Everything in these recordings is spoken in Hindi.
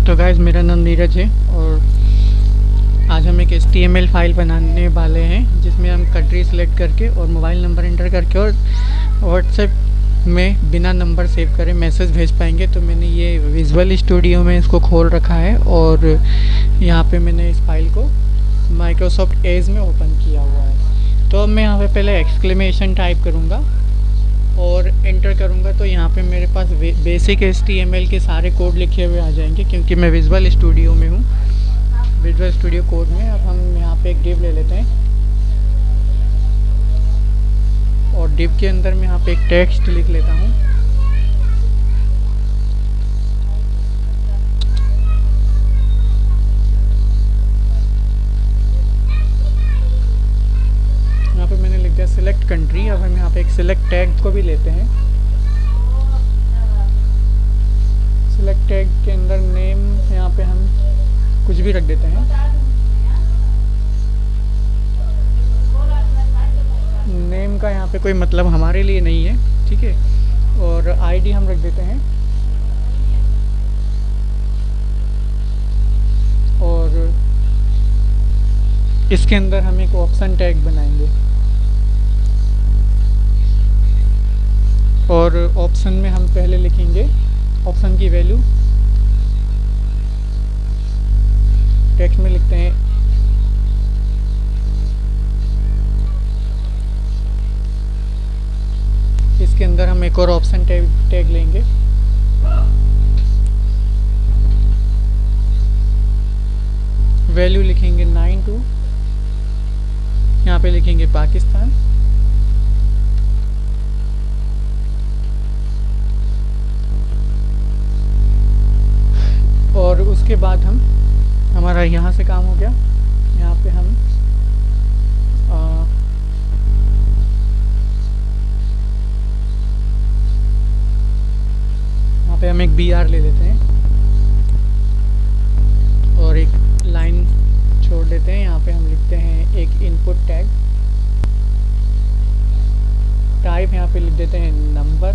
तो गाइस मेरा नाम नीरज है और आज हम एक HTML फाइल बनाने वाले हैं जिसमें हम कंट्री सेलेक्ट करके और मोबाइल नंबर एंटर करके और व्हाट्सएप में बिना नंबर सेव करे मैसेज भेज पाएंगे। तो मैंने ये विजुअल स्टूडियो में इसको खोल रखा है और यहाँ पे मैंने इस फाइल को माइक्रोसॉफ्ट एज में ओपन किया हुआ है। तो अब मैं यहाँ पे पहले एक्सक्लेमेशन टाइप करूँगा और एंटर करूँगा तो यहाँ पे मेरे पास बेसिक HTML के सारे कोड लिखे हुए आ जाएंगे क्योंकि मैं विजुअल स्टूडियो में हूँ। विजुअल स्टूडियो कोड में अब हम यहाँ पे एक डिव ले लेते हैं और डिव के अंदर मैं यहाँ पे एक टेक्स्ट लिख लेता हूँ। यहाँ पे मैंने लिख दिया सिलेक्ट कंट्री। अब हम यहाँ पे एक सिलेक्ट टैग को भी लेते हैं। सिलेक्ट टैग के अंदर नेम यहाँ पे हम कुछ भी रख देते हैं। नेम का यहाँ पे कोई मतलब हमारे लिए नहीं है, ठीक है। और आईडी हम रख देते हैं और इसके अंदर हम एक ऑप्शन टैग बनाएंगे और ऑप्शन में हम पहले लिखेंगे ऑप्शन की वैल्यू। टेक्स्ट में लिखते हैं इसके अंदर हम एक और ऑप्शन टैग लेंगे। वैल्यू लिखेंगे 92, यहाँ पे लिखेंगे पाकिस्तान। और उसके बाद हमारा यहाँ से काम हो गया। यहाँ पे हम यहाँ पे हम एक BR ले लेते हैं और एक लाइन छोड़ देते हैं। यहाँ पे हम लिखते हैं एक इनपुट टैग। टाइप यहाँ पे लिख देते हैं नंबर।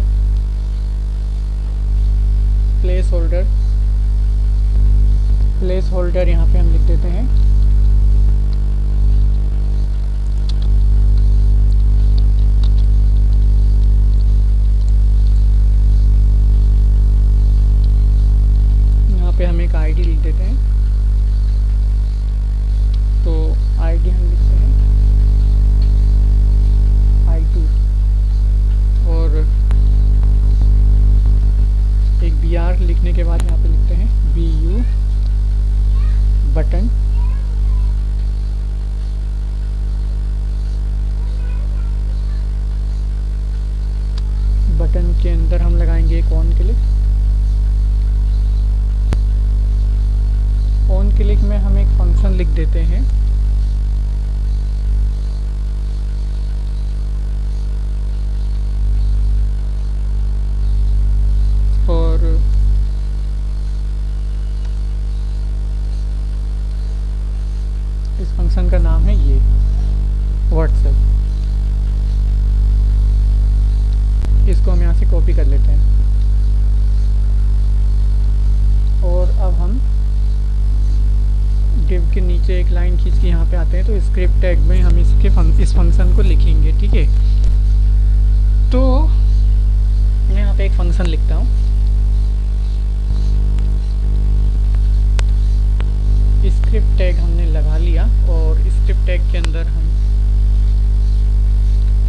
प्लेस होल्डर यहाँ पे हम लिख देते हैं यहाँ पे हम एक आईडी लिख देते हैं। तो आईडी हम लिखते हैं I2 और एक BR लिखने के बाद यहाँ पे लिखते हैं BU बटन। बटन के अंदर हम लगाएंगे एक ऑन क्लिक। ऑन क्लिक में हम एक फंक्शन लिख देते हैं और इस फंक्शन का नाम है ये व्हाट्सएप। इसको हम यहाँ से कॉपी कर लेते हैं और अब हम डिव के नीचे एक लाइन खींच के यहाँ पे आते हैं। तो स्क्रिप्ट टैग में हम इस फंक्शन को लिखेंगे, ठीक है। तो मैं यहाँ पे एक फंक्शन लिखता हूँ। स्क्रिप्ट टैग हमने लगा लिया और स्क्रिप्ट टैग के अंदर हम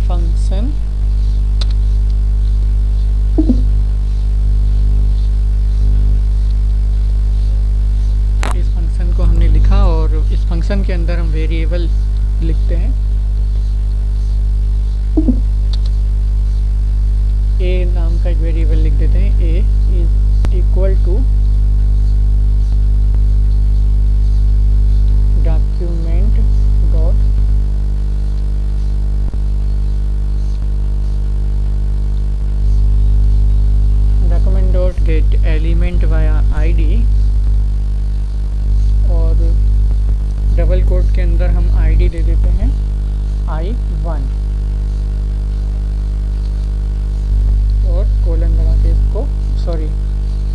फंक्शन इस फंक्शन को हमने लिखा और इस फंक्शन के अंदर हम वेरिएबल लिखते हैं। a नाम का एक वेरिएबल लिख देते हैं। a is equal to document dot get element via ID और डबल कोट के अंदर हम आईडी दे देते हैं I1 और कोलन लगा के इसको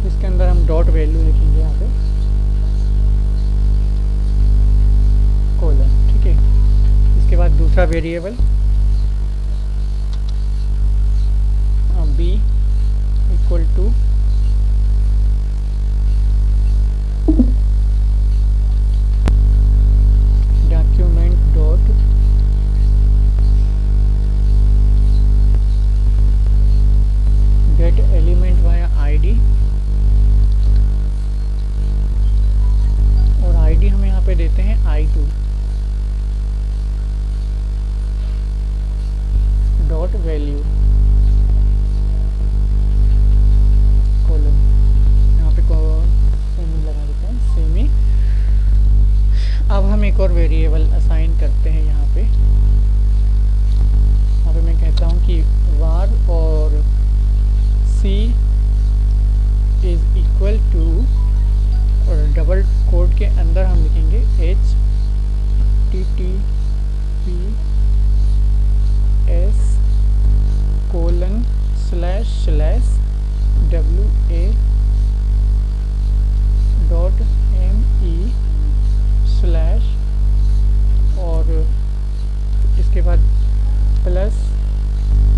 इसके अंदर हम डॉट वैल्यू लिखेंगे यहाँ पे। दूसरा variable b equal to document dot get element via ID, और आईडी हम यहाँ पे देते हैं I2 डॉट वैल्यू कोलन, यहाँ पे सेमी लगा देते हैं, सेमी। अब हम एक और वेरिएबल असाइन करते हैं यहाँ पे मैं कहता हूँ कि var और c इज इक्वल टू, और डबल कोड के अंदर हम लिखेंगे https wa.me/ और इसके बाद plus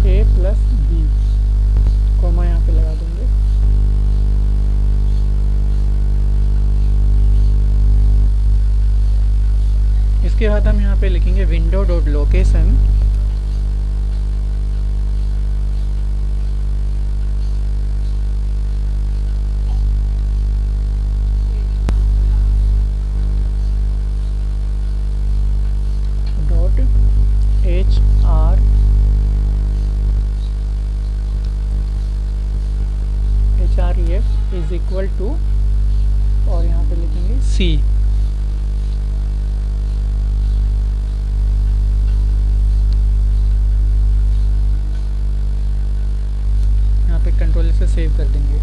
a plus b, comma यहाँ पे लगा देंगे। इसके बाद हम यहाँ पे लिखेंगे window dot location href is equal to, और यहाँ पे लिखेंगे c। यहाँ पे कंट्रोल से सेव कर देंगे।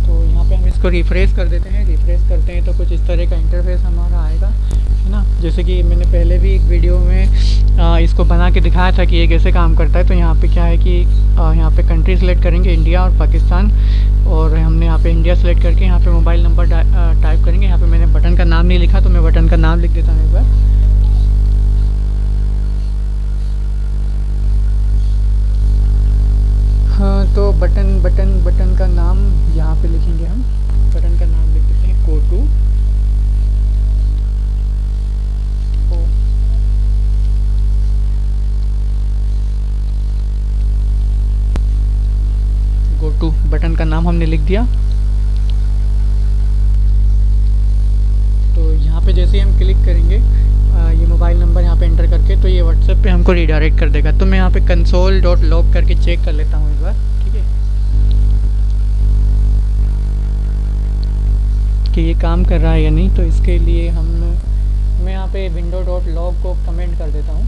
तो यहाँ पे हम इसको रिफ्रेश कर देते हैं। रिफ्रेश करते हैं तो कुछ इस तरह का इंटरफेस हमारा आएगा, है ना। जैसे कि मैंने पहले भी एक वीडियो में इसको बना के दिखाया था कि ये कैसे काम करता है। तो यहाँ पे क्या है कि यहाँ पे कंट्री सेलेक्ट करेंगे, इंडिया और पाकिस्तान, और हमने यहाँ पे इंडिया सेलेक्ट करके यहाँ पे मोबाइल नंबर टाइप करेंगे। यहाँ पे मैंने बटन का नाम नहीं लिखा तो मैं बटन का नाम लिख देता हूँ एक बार। हाँ, तो बटन का नाम यहाँ पे लिखेंगे हम। बटन का नाम लिख देते हैं GoTo, GoTo बटन का नाम हमने लिख दिया। तो यहाँ पे जैसे ही हम क्लिक करेंगे ये मोबाइल नंबर यहाँ पे एंटर करके, तो ये व्हाट्सएप पे हमको रीडायरेक्ट कर देगा। तो मैं यहाँ पे console.log करके चेक कर लेता हूँ एक बार, ठीक है, कि ये काम कर रहा है या नहीं। तो इसके लिए मैं यहाँ पे window.log को कमेंट कर देता हूँ।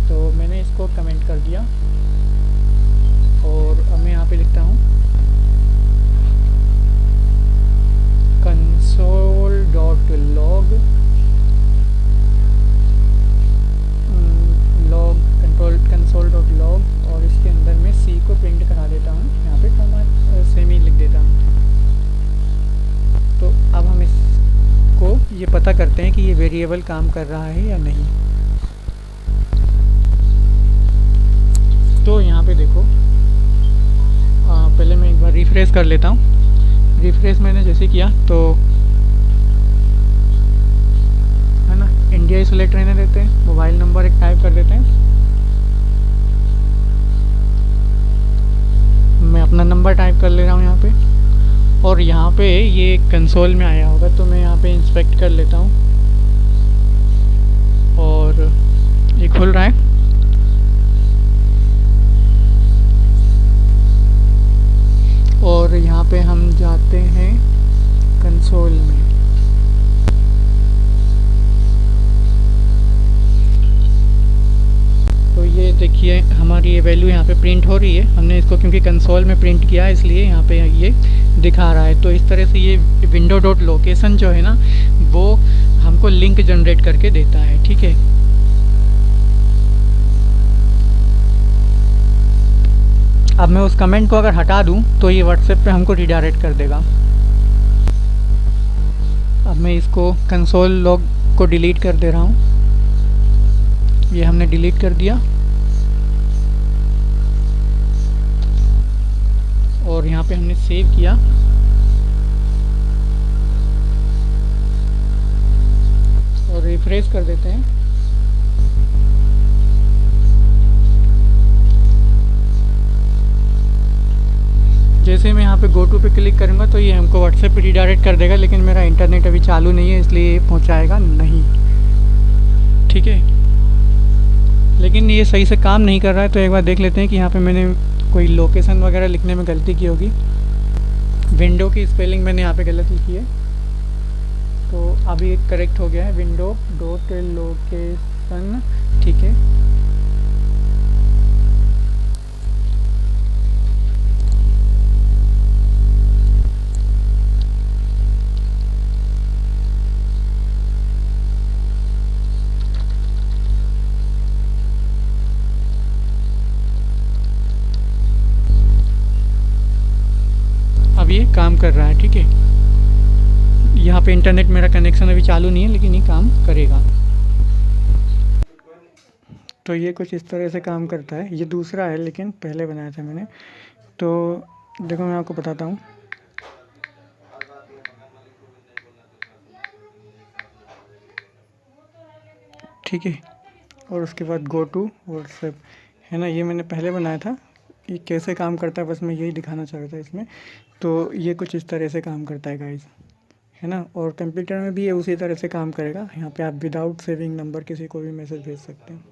तो मैंने इसको कमेंट कर दिया, और अब मैं यहाँ पे लिखता हूँ console.log console.log, और इसके अंदर मैं C को प्रिंट करा देता हूँ। यहाँ पे कॉमा सेमी लिख देता हूँ। तो अब हम इसको ये पता करते हैं कि ये वेरिएबल काम कर रहा है या नहीं। तो यहाँ पे देखो, पहले मैं एक बार रिफ्रेश कर लेता हूँ। रिफ्रेश मैंने जैसे किया तो है ना, इंडिया ही सिलेक्ट रहने देते हैं, मोबाइल नंबर एक टाइप कर देते हैं। मैं अपना नंबर टाइप कर ले रहा हूँ यहाँ पे, और यहाँ पे ये कंसोल में आया होगा तो मैं यहाँ पे इंस्पेक्ट कर लेता हूँ, और ये खुल रहा है। और यहाँ पे हम जाते हैं कंसोल में। तो ये देखिए हमारी ये वैल्यू यहाँ पे प्रिंट हो रही है। हमने इसको क्योंकि कंसोल में प्रिंट किया है इसलिए यहाँ पे ये दिखा रहा है। तो इस तरह से ये विंडो डॉट लोकेशन जो है ना, वो हमको लिंक जनरेट करके देता है, ठीक है। अब मैं उस कमेंट को अगर हटा दूं तो ये व्हाट्सएप पे हमको रिडायरेक्ट कर देगा। अब मैं इसको कंसोल लॉग को डिलीट कर दे रहा हूँ। ये हमने डिलीट कर दिया और यहाँ पे हमने सेव किया और रिफ्रेश कर देते हैं। जैसे मैं यहाँ पे गो टू पे क्लिक करूँगा तो ये हमको व्हाट्सएप पे रिडायरेक्ट कर देगा, लेकिन मेरा इंटरनेट अभी चालू नहीं है इसलिए ये पहुँचाएगा नहीं। ठीक है, लेकिन ये सही से काम नहीं कर रहा है तो एक बार देख लेते हैं कि यहाँ पे मैंने कोई लोकेशन वगैरह लिखने में गलती की होगी। विंडो की स्पेलिंग मैंने यहाँ पे गलत लिखी है, तो अभी करेक्ट हो गया है, विंडो डॉट लोकेशन। ठीक है, अब ये काम कर रहा है। ठीक है, यहाँ पे इंटरनेट मेरा कनेक्शन अभी चालू नहीं है लेकिन ये काम करेगा। तो ये कुछ इस तरह से काम करता है। ये दूसरा है लेकिन पहले बनाया था मैंने। तो देखो मैं आपको बताता हूँ। ठीक है, और उसके बाद गो टू व्हाट्सएप है ना, ये मैंने पहले बनाया था। ये कैसे काम करता है बस मैं यही दिखाना चाह रहा था इसमें। तो ये कुछ इस तरह से काम करता है गाइस, है ना। और कंप्यूटर में भी ये उसी तरह से काम करेगा। यहाँ पे आप विदाउट सेविंग नंबर किसी को भी मैसेज भेज सकते हैं।